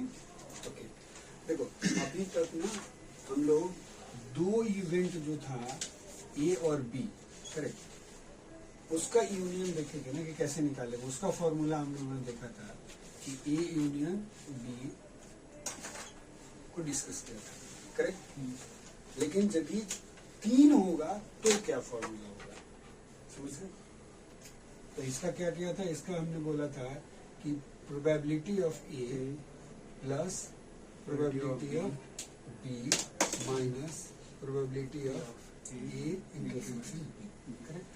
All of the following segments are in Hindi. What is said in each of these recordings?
Fine, okay. देखो अभी तक ना हम लोग दो इवेंट जो था ए और बी, करेक्ट, उसका यूनियन देखेंगे ना कि कैसे निकाले। उसका फॉर्मूला हम लोगों ने देखा था कि ए यूनियन बी को डिस्कस किया था, करेक्ट। लेकिन जब ये तीन होगा तो क्या फॉर्मूला होगा, समझ रहे? तो इसका क्या किया था, इसका हमने बोला था कि probability of A plus probability of B minus probability of A intersection B, correct,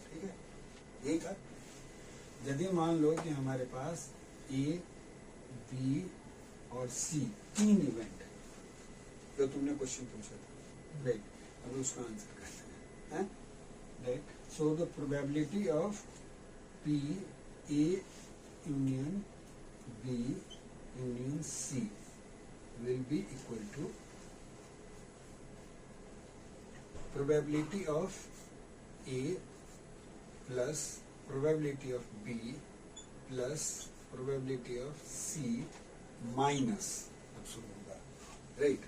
ठीक है। यही था। यदि मान लो कि हमारे पास ए बी और सी तीन इवेंट है जो तुमने क्वेश्चन पूछा था, राइट, अब उसका आंसर करते हैं, right. So the probability of P A union B union C will be equal to probability of A plus probability of B plus probability of C minus, अब शुरू होगा, राइट।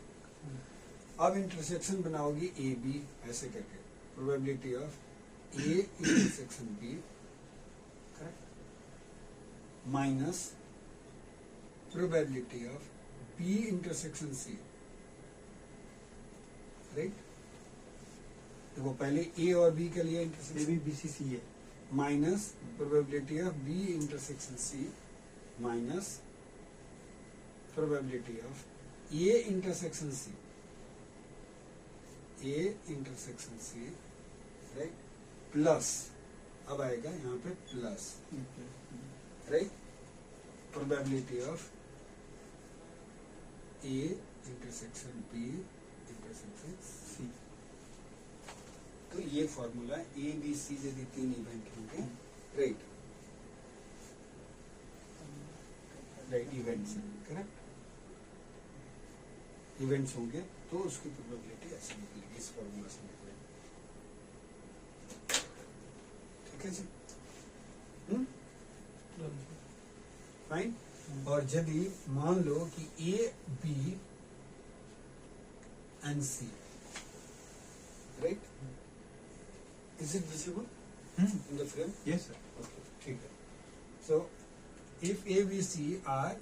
अब इंटरसेक्शन बनाओगी ए बी ऐसे करके, probability of A intersection B, correct, minus probability of B intersection C, right. देखो पहले ए और बी के लिए इंटरसेक्शन बी सी सी है, minus probability of B intersection C minus probability of A intersection C, A intersection C, right, plus, अब आएगा यहाँ पे plus, right, probability of A intersection B intersection C. तो ये फॉर्मूला ए बी सी यदि तीन इवेंट होंगे, right, right, events, correct, events होंगे तो उसकी प्रोबेबिलिटी ऐसे निकलेगी, इस फॉर्मूला से निकलेगी, ठीक है जी, फाइन। और यदि मान लो कि A B and C, right, is it visible in the frame? Yes sir, okay, ठीक है। So if A B C are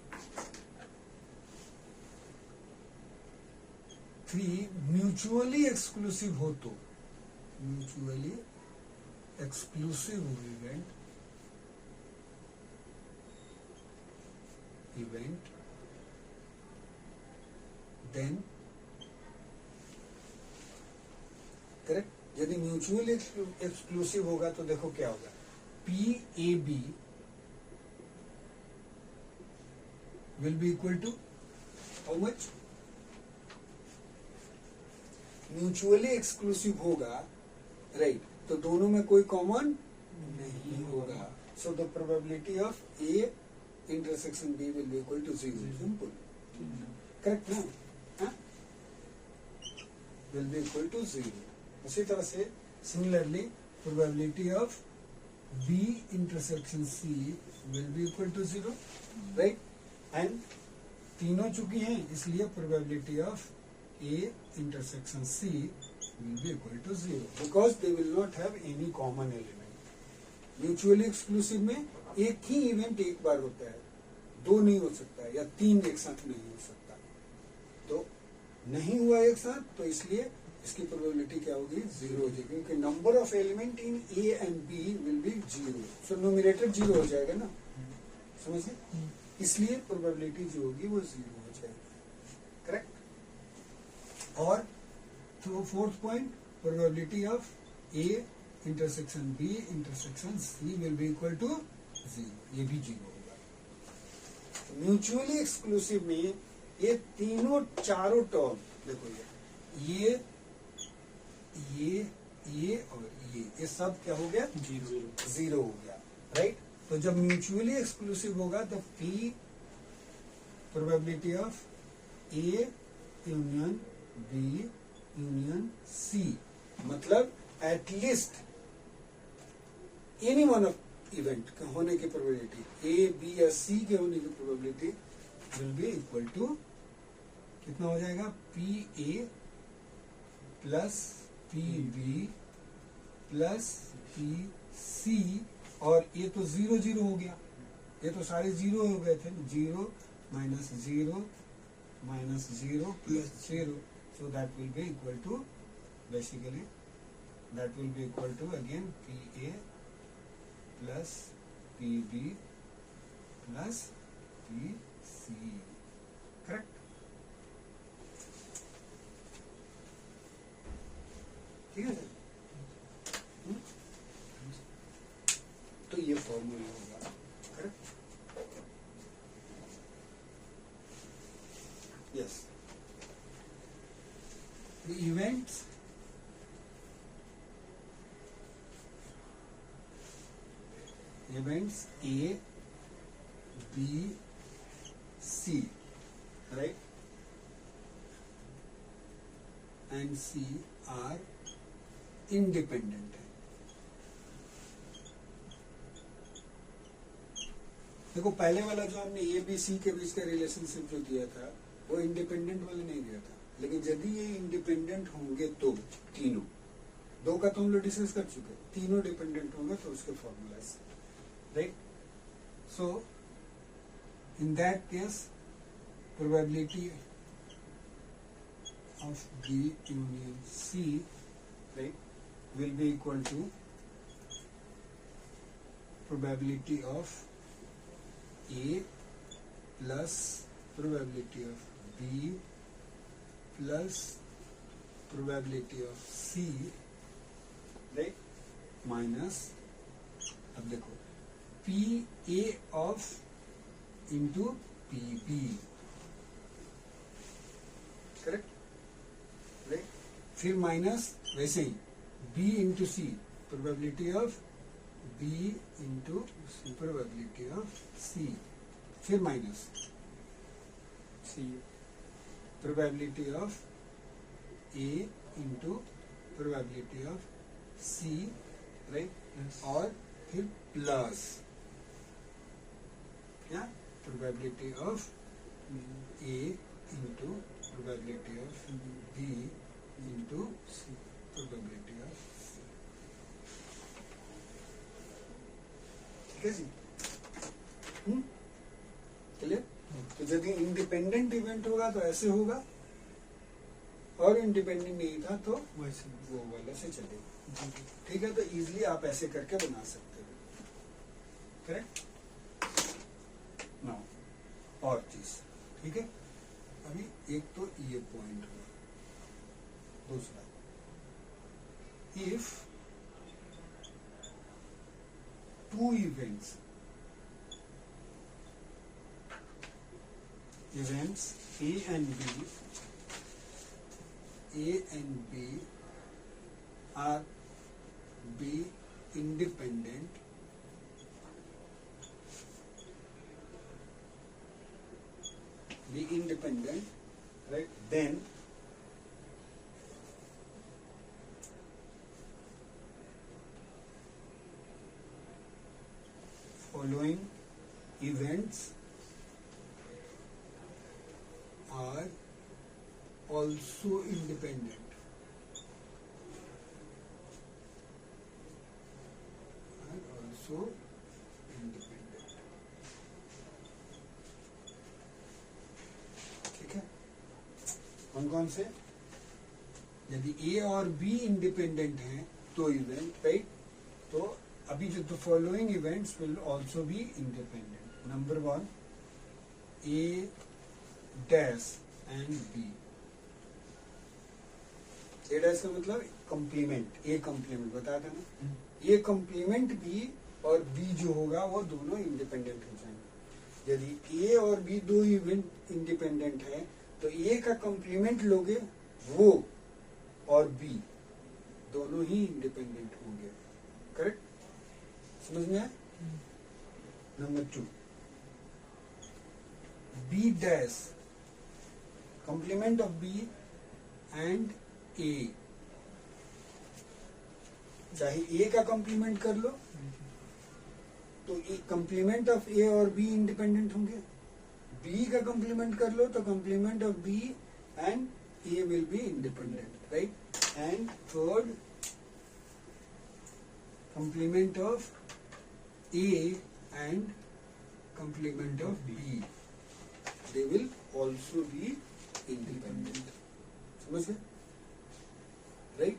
three mutually exclusive हो तो, mutually exclusive event then, correct, यदि म्यूचुअली एक्सक्लूसिव होगा तो देखो क्या होगा, P A B will be equal to how much, mutually exclusive होगा, राइट, तो दोनों में कोई कॉमन नहीं होगा, so the probability of A intersection B will be equal to 0, simple, correct ना, विल बी इक्वल टू 0। उसी तरह से similarly probability of B intersection C will be equal to 0, right, and तीनों चुकी हैं इसलिए probability of A intersection C will be equal to 0 because they will not have any common element. Mutually exclusive में एक ही इवेंट एक बार होता है, दो नहीं हो सकता है, या तीन एक साथ नहीं हो सकता, तो नहीं हुआ एक साथ, तो इसलिए इसकी प्रोबेबिलिटी क्या होगी, 0 हो जाएगी, क्योंकि number of element in A and B will be 0, so nominator 0 हो जाएगा ना, समझे, इसलिए प्रोबेबिलिटी जो होगी वो 0 हो जाएगी, करेक्ट। और तो fourth point, probability of A intersection B intersection C will be equal to 0, ये भी 0 होगा। म्यूचुअली एक्सक्लूसिव में ये तीनों चारों टर्म देखो, ये और ये सब क्या हो गया, 0 हो गया, राइट। तो जब म्यूचुअली एक्सक्लूसिव होगा तो P probability of A union B union C, मतलब at least any one of event के होने की प्रोबेबिलिटी, ए बी या सी के होने की probability will be equal to कितना हो जाएगा, P A plus P B plus P C, और ये तो 0 0 हो गया, ये तो सारे 0 हो गए थे, 0 minus 0 minus 0 plus 0, so that will be equal to, basically that will be equal to again PA plus PB plus PC, correct? ठीक है सर? तो ये फॉर्मूला होगा, correct? Yes, the events A, B, C, right, and C are independent है। देखो पहले वाला जो हमने ए बी सी के बीच का रिलेशनशिप जो दिया था वो इंडिपेंडेंट वाला नहीं दिया था, लेकिन यदि ये इंडिपेंडेंट होंगे तो तीनों, दो का तो हम लोग डिस्कस कर चुके, तीनों डिपेंडेंट होंगे तो उसके formulas, right? So in that case probability of B union C, right, will be equal to probability of A plus probability of B plus probability of C, right, minus, अब देखो P A of into P B, correct, right? फिर माइनस वैसे ही B into C, probability of B into probability of C, फिर minus C, probability of A into probability of C, right? और फिर प्लस क्या, probability of A into probability of B into probability of C, ठीक है जी? क्लियर? तो यदि इंडिपेंडेंट इवेंट होगा तो ऐसे होगा, और इंडिपेंडेंट नहीं था तो वैसे वो वाले से चलेगा, ठीक है? तो इजीली आप ऐसे करके बना सकते हो, करेक्ट? नाउ और चीज, ठीक है? अभी एक तो ये पॉइंट हुआ, दूसरा if two events A and B are be independent, right, then following events are also independent, ठीक है? कौन से? यदि ए और बी इंडिपेंडेंट हैं तो इवेंट, राइट? तो अभी जो the following events will also be independent. Number 1 A dash and B. A dash का मतलब कंप्लीमेंट, ए कंप्लीमेंट बताया था ना, ए कंप्लीमेंट बी और बी जो होगा वो दोनों इंडिपेंडेंट हो जाएंगे। यदि ए और बी दो इवेंट इंडिपेंडेंट है तो ए का कंप्लीमेंट लोगे वो और बी दोनों ही इंडिपेंडेंट होंगे, करेक्ट? समझ में आया? Number 2 B dash complement of B and A, चाहे ए का कंप्लीमेंट कर लो तो कंप्लीमेंट ऑफ ए और बी इंडिपेंडेंट होंगे, बी का कंप्लीमेंट कर लो तो complement of B and A will be independent, right. And third, complement of A and complement of B, they will also be independent. समझ गए, राइट.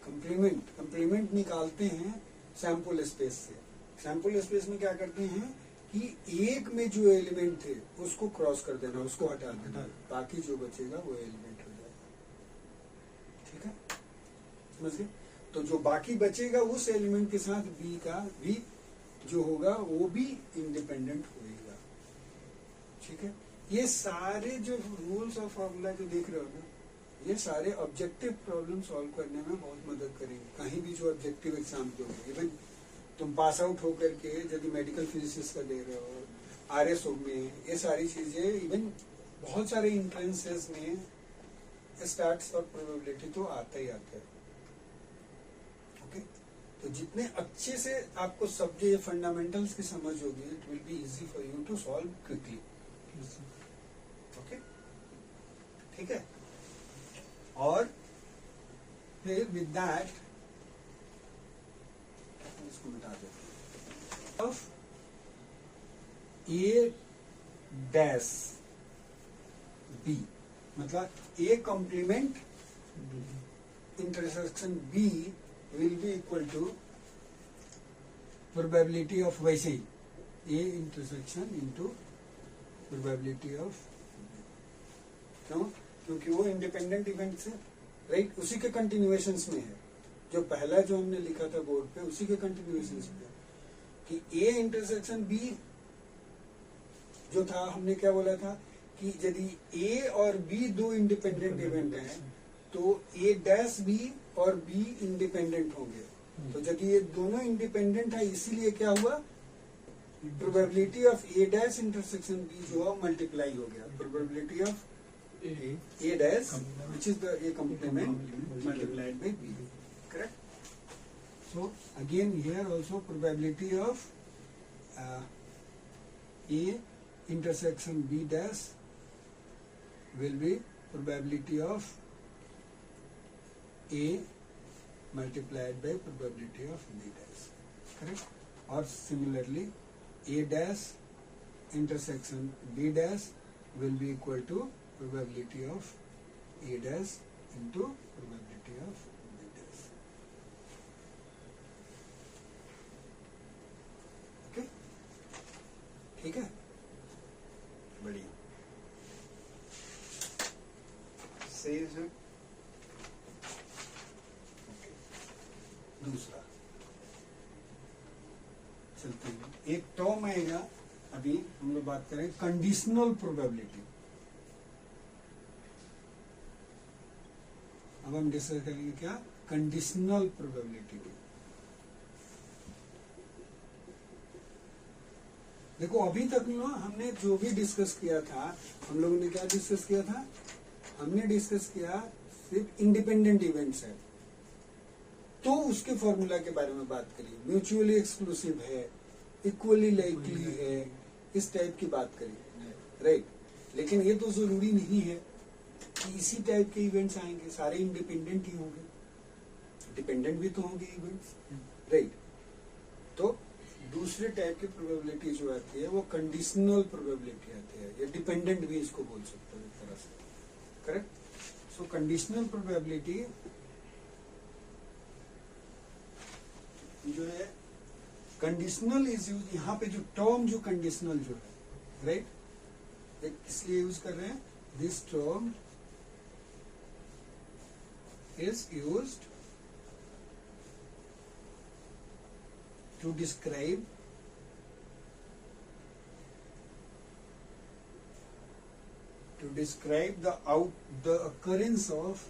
कंप्लीमेंट निकालते हैं सैंपल स्पेस से. सैंपल स्पेस में क्या करते हैं कि एक में जो एलिमेंट थे उसको क्रॉस कर देना, उसको हटा देना, बाकी जो बचेगा वो एलिमेंट हो जाएगा. ठीक है, समझ गए. तो जो बाकी बचेगा उस एलिमेंट के साथ बी का भी जो होगा वो भी इंडिपेंडेंट होएगा. ठीक है, ये सारे जो रूल्स ऑफ फॉर्मूला जो देख रहे हो ना, ये सारे ऑब्जेक्टिव प्रॉब्लम सॉल्व करने में बहुत मदद करेंगे. कहीं भी जो ऑब्जेक्टिव एग्जाम दोगे, इवन तुम पास आउट होकर के यदि मेडिकल फिजिक्स का दे रहे हो, RSO में, ये सारी चीजें, इवन बहुत सारे इंट्रेंसेस में स्टैट्स और प्रोबेबिलिटी तो आता ही आता है. ओके, तो जितने अच्छे से आपको सब्जेक्ट फंडामेंटल्स की समझ होगी, it will be easy for you to solve quickly. Okay, ठीक है. और फिर विद दैट इसको मिटा देते हैं. ऑफ ए डैश बी, मतलब A complement intersection B will be equal to probability of, वैसे ही A intersection into probability of, क्यों? क्योंकि वो इंडिपेंडेंट इवेंट से, राइट, उसी के कंटिन्यूएशंस में है. जो पहला जो हमने लिखा था बोर्ड पे, उसी के कंटिन्यूएशंस में कि A इंटरसेक्शन B जो था, हमने क्या बोला था कि यदि A और B दो इंडिपेंडेंट इवेंट हैं तो A डैश B और B इंडिपेंडेंट होंगे. तो जब ये दोनों इंडिपेंडेंट है, इसीलिए क्या हुआ, probability of A dash intersection B जो है मल्टीप्लाई हो गया. Probability of A dash which is the A complement multiplied by B, correct. So again here also probability of A intersection B dash will be probability of A multiplied by probability of B dash, correct. Or similarly, A dash intersection B dash will be equal to probability of A dash into probability of B dash. Okay, ठीक है, बढ़िया, सही है सर. दूसरा चलते हैं, एक टर्म आएगा, अभी हम लोग बात करें कंडीशनल प्रोबेबिलिटी. अब हम डिस्कस करेंगे क्या, कंडीशनल प्रोबेबिलिटी. देखो अभी तक ना हमने जो भी डिस्कस किया था, हम लोगों ने क्या डिस्कस किया था, हमने डिस्कस किया सिर्फ इंडिपेंडेंट इवेंट्स है, तो उसके फॉर्मूला के बारे में बात करी, म्यूचुअली एक्सक्लूसिव है, इक्वली लाइकली है, इस टाइप की बात करी, राइट. लेकिन ये तो जरूरी नहीं है कि इसी टाइप के इवेंट्स आएंगे, सारे इंडिपेंडेंट ही होंगे, डिपेंडेंट भी तो होंगे इवेंट्स, राइट. तो दूसरे टाइप की प्रोबेबिलिटी जो आती है वो कंडीशनल प्रोबेबिलिटी आती है, या डिपेंडेंट भी इसको बोल सकते हो एक तरह से, करेक्ट. सो कंडीशनल प्रोबेबिलिटी जो है, कंडीशनल इज यूज, यहाँ पे जो टर्म जो कंडीशनल जो है, राइट, इसलिए यूज कर रहे हैं, this term is used to describe the occurrence of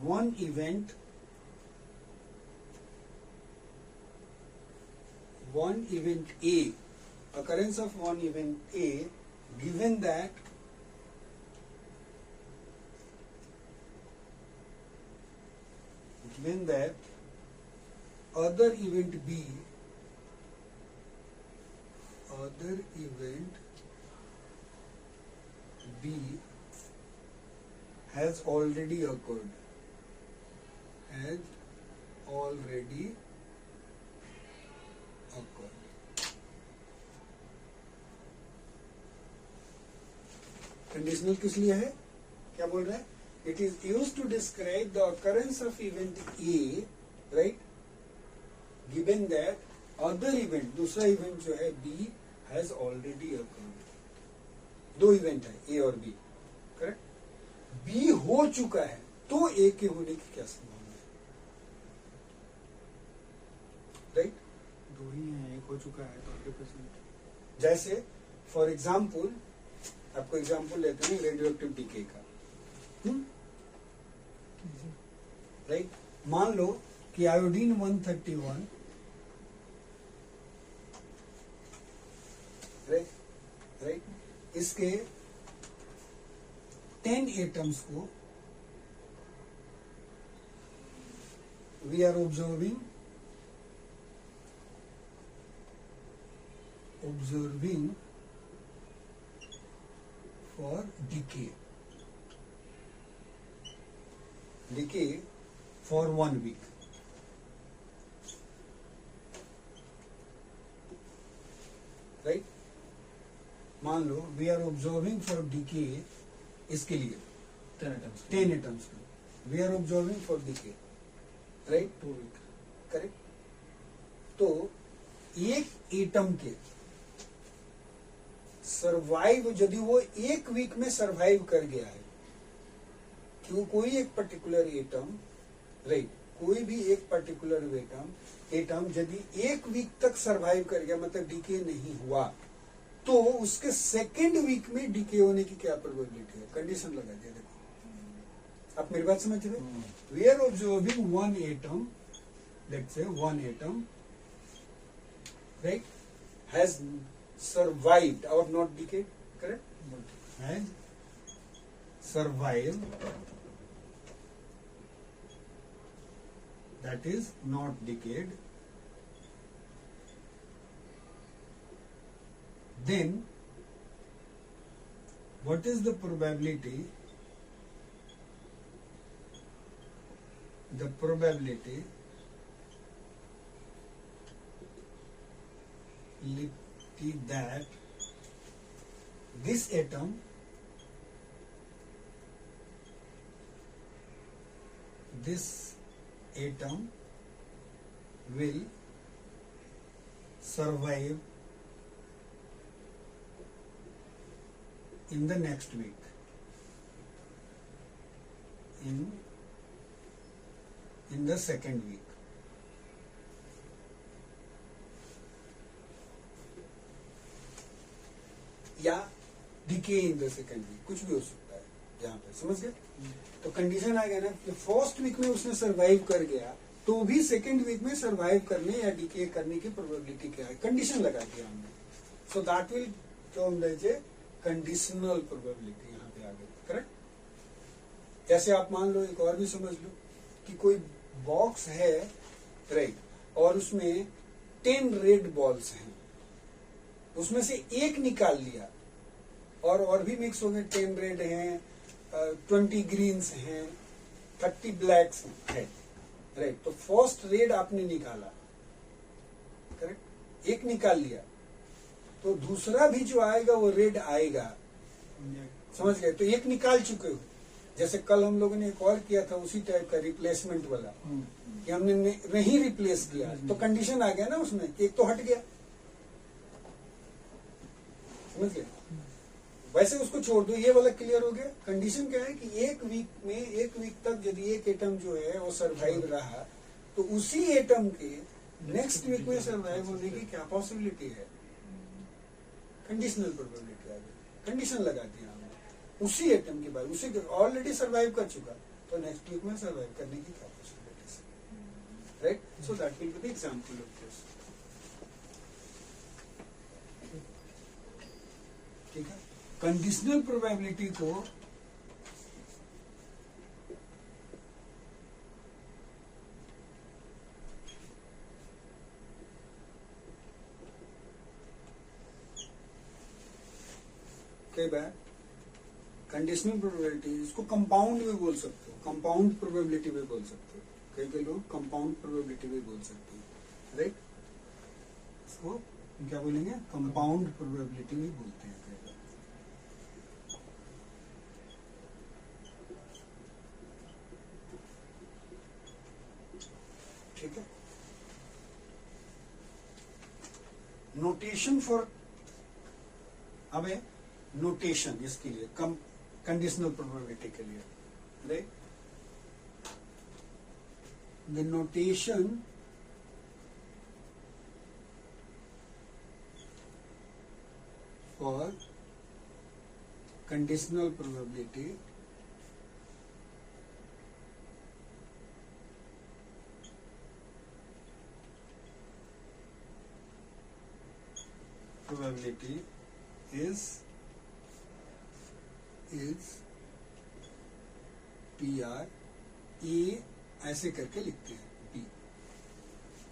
one event A, occurrence of one event A given that other event B has already occurred. Conditional किस लिए है? क्या बोल रहा है? It is used to describe the occurrence of event A, right, given that other event, दूसरा इवेंट जो है बी हैज ऑलरेडी अकर्ड। दो इवेंट है ए और बी, करेक्ट? बी हो चुका है तो ए के होने की क्या संभावना है? राइट, दो ही है, एक हो चुका है तो 100%। जैसे फॉर एग्जाम्पल, आपको एग्जाम्पल लेते हैं रेडियो एक्टिव डीके का, राइट? मान लो कि आयोडीन 131, राइट, इसके 10 एटम्स को we are observing for decay for 1 week. Right? मान लो we are observing for decay, इसके लिए 10 atoms we are observing for decay, right? 2 week, correct? तो एक एटम के सरवाइव, यदि वो 1 वीक में सरवाइव कर गया है, क्यों कोई एक पर्टिकुलर एटम, राइट, कोई भी एक पर्टिकुलर एटम यदि 1 वीक तक सरवाइव कर गया, मतलब डीके नहीं हुआ, तो उसके सेकेंड वीक में डीके होने की क्या प्रोबेबिलिटी है? कंडीशन लगा दिया। देखो, आप मेरी बात समझ रहे? We are observing 1 atom, let's say 1 atom, right, has survived or not decayed, correct? Has survived, that is not decayed, then what is the probability? The probability that this atom will survive in the next week, in the second week. या decay in the second week, कुछ भी हो सकता है यहाँ पे, समझ गए? तो कंडीशन आ गया ना कि फर्स्ट वीक में उसने सरवाइव कर गया, तो भी सेकेंड वीक में सरवाइव करने या डिके करने की प्रोबेबिलिटी क्या है? कंडीशन लगा दिया हमने। So that will term as a conditional probability, यहाँ पे आ गई, करेक्ट? जैसे आप मान लो, एक और भी समझ लो कि कोई बॉक्स है, राइट, और उसमें 10 रेड बॉल्स हैं, उसमें से एक निकाल लिया और भी मिक्स हो गए, 10 रेड हैं, 20 ग्रीन्स हैं, 30 ब्लैक्स हैं, राइट? तो फर्स्ट रेड आपने निकाला, करेक्ट, एक निकाल लिया, तो दूसरा भी जो आएगा वो रेड आएगा, समझ गए? तो एक निकाल चुके हो। जैसे कल हम लोगों ने एक और किया था उसी टाइप का रिप्लेसमेंट वाला, कि हमने नहीं रिप्लेस किया, तो कंडीशन आ गया ना उसमें, एक तो हट गया, समझ गए? वैसे उसको छोड़ दो, ये वाला क्लियर हो गया। कंडीशन क्या है कि 1 वीक तक यदि एक एटम जो है वो सरवाइव रहा, तो उसी एटम के नेक्स्ट वीक में सरवाइव होने की क्या पॉसिबिलिटी है? कंडीशनल प्रोबेबिलिटी आ गई, कंडीशन लगा दिया हमने उसी एटम के बाद, उसी ऑलरेडी सरवाइव कर चुका, तो नेक्स्ट वीक में सरवाइव करने की क्या पॉसिबिलिटी है, right? So that will be the example of this. ठीक है? कंडीशनल प्रोबेबिलिटी को कई बार कंडीशनल प्रोबेबिलिटी, इसको कंपाउंड भी बोल सकते हो, कंपाउंड प्रोबेबिलिटी भी बोल सकते हो, कई कई लोग कंपाउंड प्रोबेबिलिटी भी बोल सकते हैं, राइट। इसको क्या बोलेंगे, कंपाउंड प्रोबेबिलिटी भी बोलते हैं कई बार। ठीक है। नोटेशन फॉर, अब है नोटेशन इसके लिए, कंडीशनल प्रोबेबिलिटी के लिए, right. The notation for conditional probability is PR, A ऐसे करके लिखते हैं B,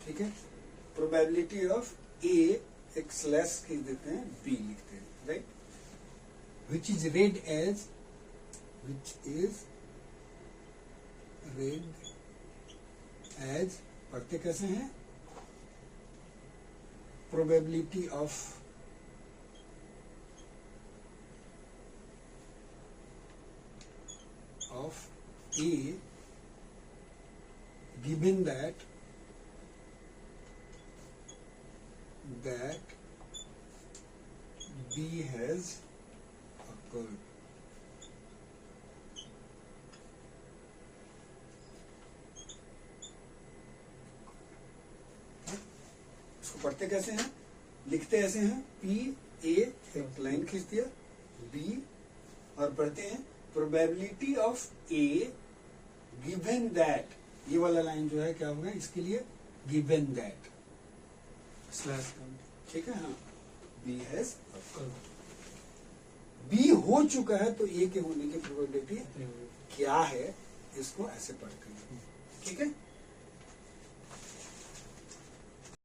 ठीक है। प्रोबेबिलिटी ऑफ A एक स्लैश के देते हैं, B लिखते हैं, right. Which is read as पढ़ते कैसे हैं, प्रोबेबिलिटी of A given that B has occurred. इसको पढ़ते कैसे हैं, लिखते ऐसे हैं, P A एक लाइन खींच दिया, B और पढ़ते हैं प्रोबेबिलिटी ऑफ A गिवन दैट, ये वाला लाइन जो है क्या होगा इसके लिए, गिवन दैट स्लैश, ठीक है। हाँ, B हैज occurred, B हो चुका है तो A के होने की प्रोबेबिलिटी क्या है, इसको ऐसे पढ़ते हैं, ठीक है।